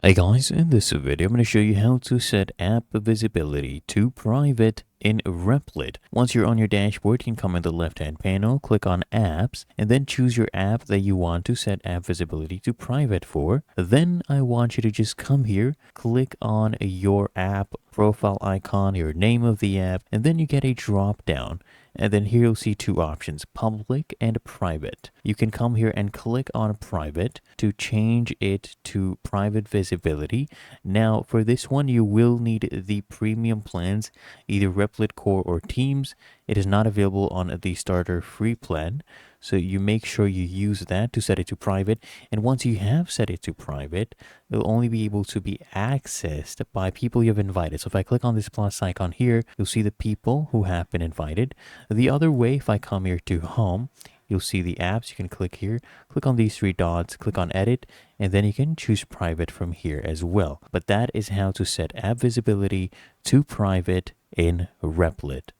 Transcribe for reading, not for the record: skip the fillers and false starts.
Hey guys, in this video I'm going to show you how to set app visibility to private in Replit. Once you're on your dashboard, you can come in the left hand panel, click on apps, and then choose your app that you want to set app visibility to private for. Then I want you to just come here, click on your app profile icon, your name of the app, and then you get a drop down. And then here you'll see two options, public and private. You can come here and click on private to change it to private visibility. Now for this one, you will need the premium plans, either Replit Core or Teams. It is not available on the starter free plan. So you make sure you use that to set it to private. And once you have set it to private, it'll only be able to be accessed by people you've invited. So if I click on this plus icon here, you'll see the people who have been invited. The other way, if I come here to home, you'll see the apps. You can click here, click on these three dots, click on edit, and then you can choose private from here as well. But that is how to set app visibility to private in Replit.